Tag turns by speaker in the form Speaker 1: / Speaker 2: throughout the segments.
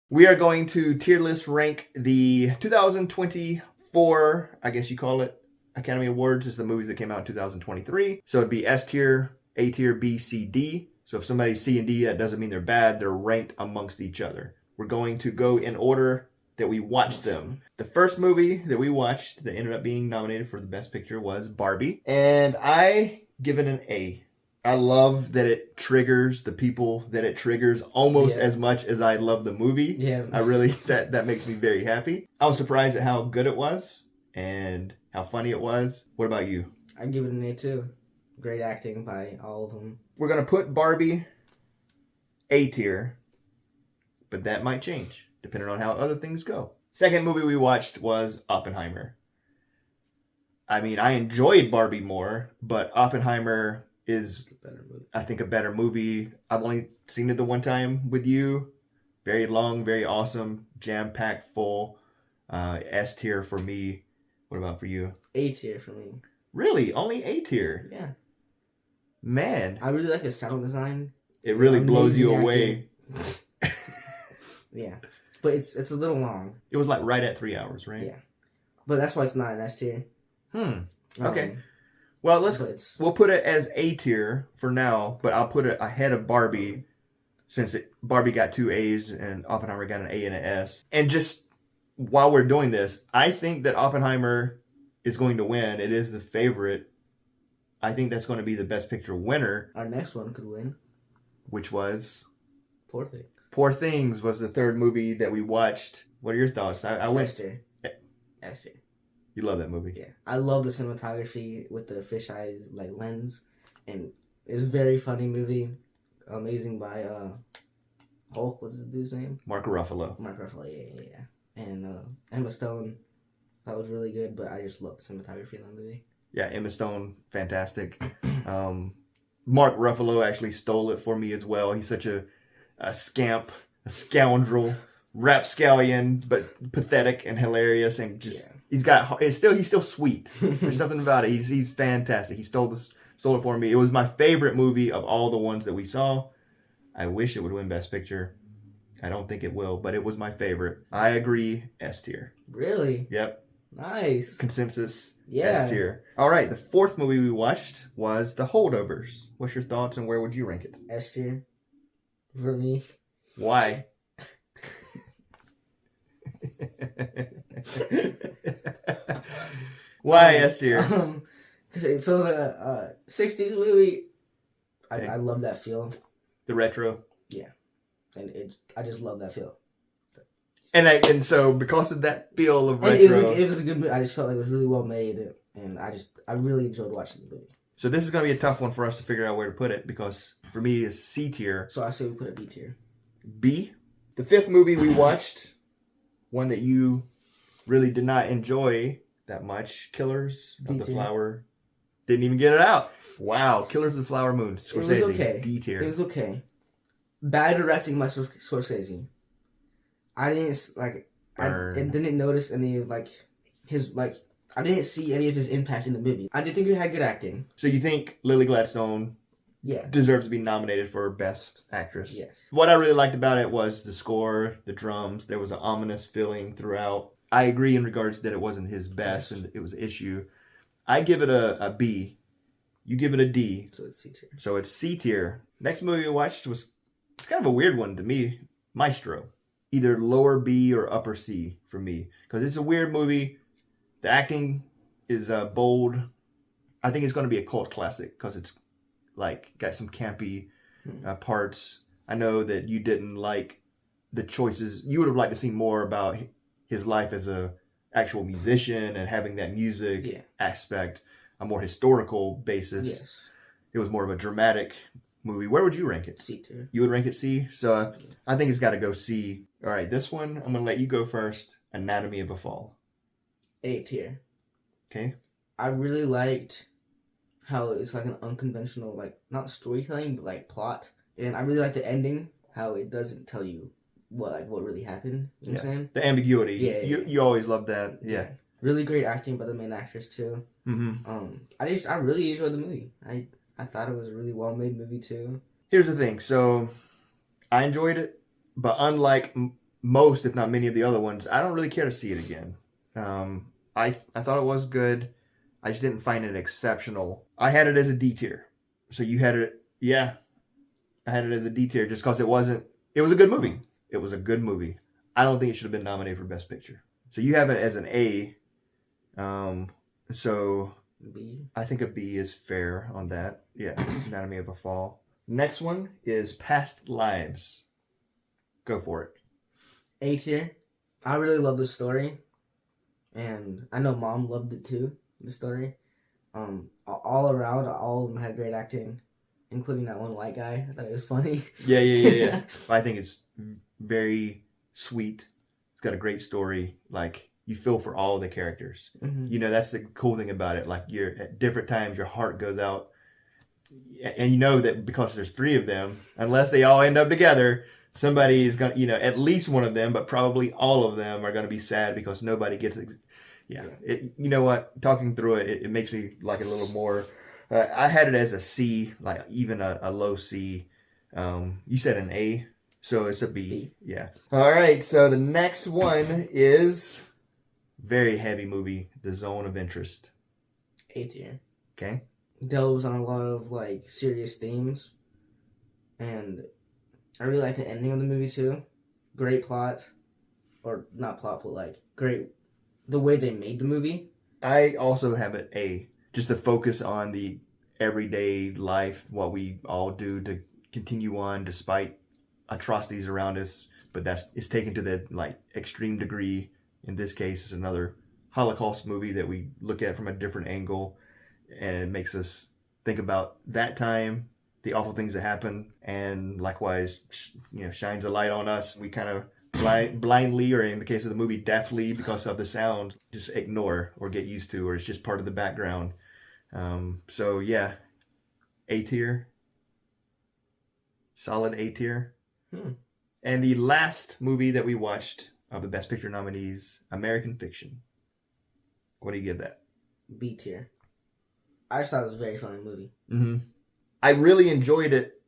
Speaker 1: We are going to tier list rank the 2024, I guess you call it, Academy Awards. Is the movies that came out in 2023. So it'd be S tier, A tier, B, C, D. So if somebody's C and D, that doesn't mean they're bad. They're ranked amongst each other. We're going to go in order that we watched them. The first movie that we watched that ended up being nominated for the Best Picture was Barbie. And I give it an A. I love that it triggers the people that it triggers almost as much as I love the movie.
Speaker 2: Yeah.
Speaker 1: I really, that makes me very happy. I was surprised at how good it was and how funny it was. What about you?
Speaker 2: I'd give it an A too. Great acting by all of them.
Speaker 1: We're going to put Barbie A tier, but that might change depending on how other things go. Second movie we watched was Oppenheimer. I mean, I enjoyed Barbie more, but Oppenheimer is, I think, a better movie. I've only seen it the one time with you. Very long, very awesome, jam-packed, full. S tier for me. What about for you?
Speaker 2: A tier for me.
Speaker 1: Really? Only A tier?
Speaker 2: Yeah.
Speaker 1: Man.
Speaker 2: I really like the sound design.
Speaker 1: It really blows you away.
Speaker 2: Yeah. But it's a little long.
Speaker 1: It was like right at 3 hours, right?
Speaker 2: Yeah. But that's why it's not an S tier.
Speaker 1: Okay. Well, we'll put it as A tier for now, but I'll put it ahead of Barbie since Barbie got 2 A's and Oppenheimer got an A and an S. And just while we're doing this, I think that Oppenheimer is going to win. It is the favorite. I think that's going to be the Best Picture winner.
Speaker 2: Our next one could win.
Speaker 1: Which was?
Speaker 2: Poor Things.
Speaker 1: Poor Things was the third movie that we watched. What are your thoughts? I went.
Speaker 2: S tier. S tier.
Speaker 1: You love that movie.
Speaker 2: Yeah. I love the cinematography with the fisheye lens. And it's a very funny movie. Amazing by Hulk, what's his dude's name?
Speaker 1: Mark Ruffalo.
Speaker 2: Yeah. And Emma Stone, that was really good, but I just love the cinematography in that movie.
Speaker 1: Yeah, Emma Stone, fantastic. Mark Ruffalo actually stole it for me as well. He's such a scamp, a scoundrel, rapscallion, but pathetic and hilarious, and just he's still sweet. There's something about it. He's fantastic. He stole it for me. It was my favorite movie of all the ones that we saw. I wish it would win Best Picture. I don't think it will, but it was my favorite. I agree, S tier.
Speaker 2: Really?
Speaker 1: Yep.
Speaker 2: Nice.
Speaker 1: Consensus.
Speaker 2: Yeah.
Speaker 1: S tier. All right, the fourth movie we watched was The Holdovers. What's your thoughts and where would you rank it?
Speaker 2: S tier. For me.
Speaker 1: Why? Why S tier?
Speaker 2: Because it feels like a 60s movie. I love that feel.
Speaker 1: The retro.
Speaker 2: Yeah. And I just love that feel.
Speaker 1: And so because of that feel of retro,
Speaker 2: it was a good movie. I just felt like it was really well made, and I really enjoyed watching the movie.
Speaker 1: So this is going to be a tough one for us to figure out where to put it because for me it's C tier.
Speaker 2: So I say we put it B tier.
Speaker 1: B. The fifth movie we watched, one that you really did not enjoy that much, Killers of the Flower. Didn't even get it out. Wow, Killers of the Flower Moon. Scorsese.
Speaker 2: It was okay.
Speaker 1: D tier.
Speaker 2: It was okay. Bad directing by Scorsese. I didn't I didn't notice any of I didn't see any of his impact in the movie. I did think he had good acting.
Speaker 1: So you think Lily Gladstone deserves to be nominated for Best Actress?
Speaker 2: Yes.
Speaker 1: What I really liked about it was the score, the drums. There was an ominous feeling throughout. I agree in regards that it wasn't his best and it was an issue. I give it a B. You give it a D.
Speaker 2: So it's C tier.
Speaker 1: So it's C tier. Next movie we watched it's kind of a weird one to me. Maestro. Either lower B or upper C for me. Because it's a weird movie. The acting is bold. I think it's going to be a cult classic because it's got some campy parts. I know that you didn't like the choices. You would have liked to see more about his life as a actual musician and having that music aspect, a more historical basis.
Speaker 2: Yes.
Speaker 1: It was more of a dramatic movie. Where would you rank it?
Speaker 2: C tier.
Speaker 1: You would rank it C? So I think it's got to go C. All right, this one, I'm going to let you go first. Anatomy of a Fall.
Speaker 2: A tier.
Speaker 1: Okay.
Speaker 2: I really liked how it's like an unconventional, not storytelling, but plot. And I really like the ending, how it doesn't tell you what really happened. You know what I'm saying?
Speaker 1: The ambiguity.
Speaker 2: Yeah.
Speaker 1: You always love that. Yeah.
Speaker 2: Really great acting by the main actress too. I really enjoyed the movie. I thought it was a really well made movie too.
Speaker 1: Here's the thing. So I enjoyed it, but unlike most, if not many of the other ones, I don't really care to see it again. I thought it was good. I just didn't find it exceptional. I had it as a D tier. So you had it, yeah. I had it as a D tier just because it was a good movie. It was a good movie. I don't think it should have been nominated for Best Picture. So you have it as an A. So
Speaker 2: B.
Speaker 1: I think a B is fair on that. Yeah, Anatomy of a Fall. Next one is Past Lives. Go for it.
Speaker 2: A tier. I really love the story. And I know Mom loved it too, the story. All around, all of them had great acting, including that one white guy. I thought it was funny.
Speaker 1: Yeah. I think it's very sweet. It's got a great story. Like, you feel for all of the characters.
Speaker 2: Mm-hmm.
Speaker 1: You know, that's the cool thing about it. Like, you're at different times, your heart goes out. And you know that because there's 3 of them, unless they all end up together, somebody is going to, you know, at least one of them, but probably all of them are going to be sad because nobody gets it. Yeah. You know what? Talking through it makes me like it a little more. I had it as a C, like even a low C. You said an A, so it's a B. Yeah. All right. So the next one is very heavy movie, The Zone of Interest.
Speaker 2: A tier.
Speaker 1: Okay.
Speaker 2: Delves on a lot of like serious themes, and I really like the ending of the movie too. Great plot, or not plot, but like great the way they made the movie.
Speaker 1: I also have it A. Just the focus on the everyday life, what we all do to continue on despite atrocities around us. But it's taken to the like extreme degree. In this case, it's another Holocaust movie that we look at from a different angle, and it makes us think about that time, the awful things that happen, and likewise, shines a light on us. We kind of blindly, or in the case of the movie, deafly, because of the sound, just ignore or get used to, or it's just part of the background. So yeah, A tier, solid A tier. And the last movie that we watched of the Best Picture nominees, American Fiction. What do you give that?
Speaker 2: B tier. I just thought it was a very funny movie.
Speaker 1: Mm-hmm. I really enjoyed it.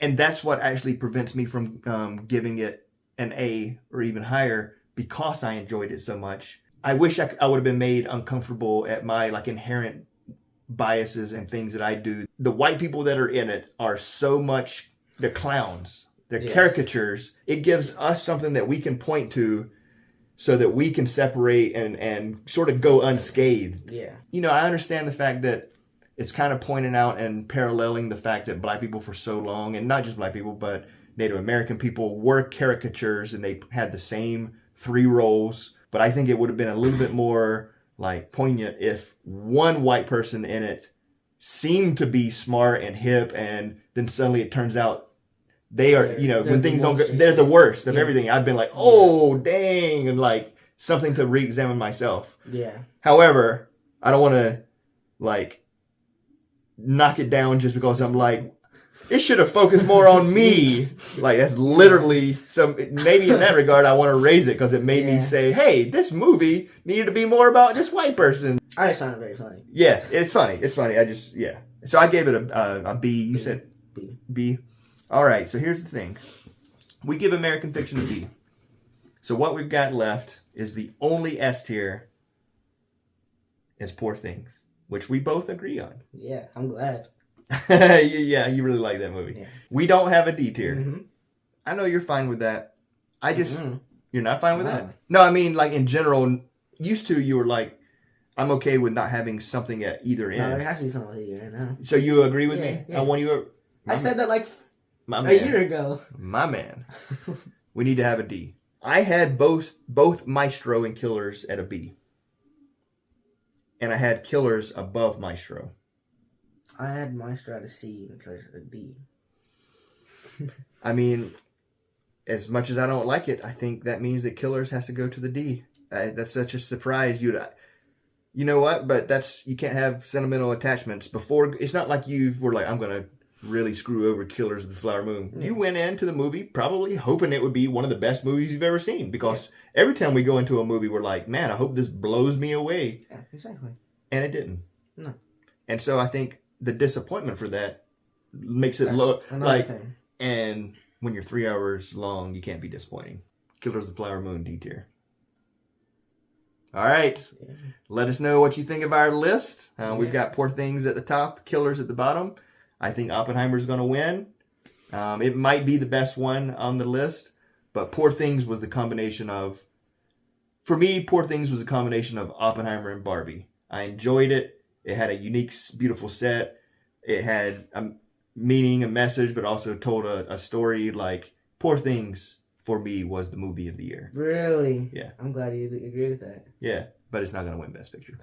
Speaker 1: And that's what actually prevents me from giving it an A or even higher, because I enjoyed it so much. I wish I would have been made uncomfortable at my like inherent biases and things that I do. The white people that are in it are so much, they're clowns. They're caricatures. It gives us something that we can point to so that we can separate and sort of go unscathed.
Speaker 2: Yeah.
Speaker 1: I understand the fact that it's kind of pointing out and paralleling the fact that black people for so long, and not just black people, but Native American people, were caricatures, and they had the same 3 roles. But I think it would have been a little bit more like poignant if one white person in it seemed to be smart and hip, and then suddenly it turns out they are, when things don't go, they're the worst of everything. I've been like, oh, dang, and like something to re-examine myself.
Speaker 2: Yeah.
Speaker 1: However, I don't want to like knock it down just because I'm like, it should have focused more on me. Like, that's literally, so maybe in that regard, I want to raise it because it made me say, hey, this movie needed to be more about this white person.
Speaker 2: I just found it very funny.
Speaker 1: Yeah, it's funny. It's funny. So I gave it a B. You said B. All right, so here's the thing. We give American Fiction a B. So what we've got left is the only S tier is Poor Things, which we both agree on.
Speaker 2: Yeah, I'm glad.
Speaker 1: Yeah, you really like that movie.
Speaker 2: Yeah.
Speaker 1: We don't have a D tier.
Speaker 2: Mm-hmm.
Speaker 1: I know you're fine with that. You're not fine with that? No, I mean, like in general, used to you were like, I'm okay with not having something at either end.
Speaker 2: No, there has to be something with you right now.
Speaker 1: So you agree with me?
Speaker 2: Yeah.
Speaker 1: I want you.
Speaker 2: I said that like
Speaker 1: a
Speaker 2: year ago.
Speaker 1: My man. We need to have a D. I had both Maestro and Killers at a B. And I had Killers above Maestro.
Speaker 2: I had Maestro at a C and Killers at a D.
Speaker 1: I mean, as much as I don't like it, I think that means that Killers has to go to the D. That's such a surprise. You know what? But you can't have sentimental attachments. Before, it's not like you were like, I'm going to really screw over Killers of the Flower Moon. Yeah. You went into the movie probably hoping it would be one of the best movies you've ever seen, because every time we go into a movie, we're like, man, I hope this blows me away.
Speaker 2: Yeah, exactly.
Speaker 1: And it didn't.
Speaker 2: No.
Speaker 1: And so I think the disappointment for that makes it
Speaker 2: That's
Speaker 1: low.
Speaker 2: Another thing.
Speaker 1: And when you're 3 hours long, you can't be disappointing. Killers of the Flower Moon, D tier. All right.
Speaker 2: Yeah.
Speaker 1: Let us know what you think of our list. We've
Speaker 2: Yeah.
Speaker 1: got Poor Things at the top, Killers at the bottom. I think Oppenheimer's going to win. It might be the best one on the list, but Poor Things was the combination of, for me, Poor Things was a combination of Oppenheimer and Barbie. I enjoyed it. It had a unique, beautiful set. It had a meaning, a message, but also told a story. Like, Poor Things, for me, was the movie of the year.
Speaker 2: Really?
Speaker 1: Yeah.
Speaker 2: I'm glad you agree with that.
Speaker 1: Yeah, but it's not going to win Best Picture.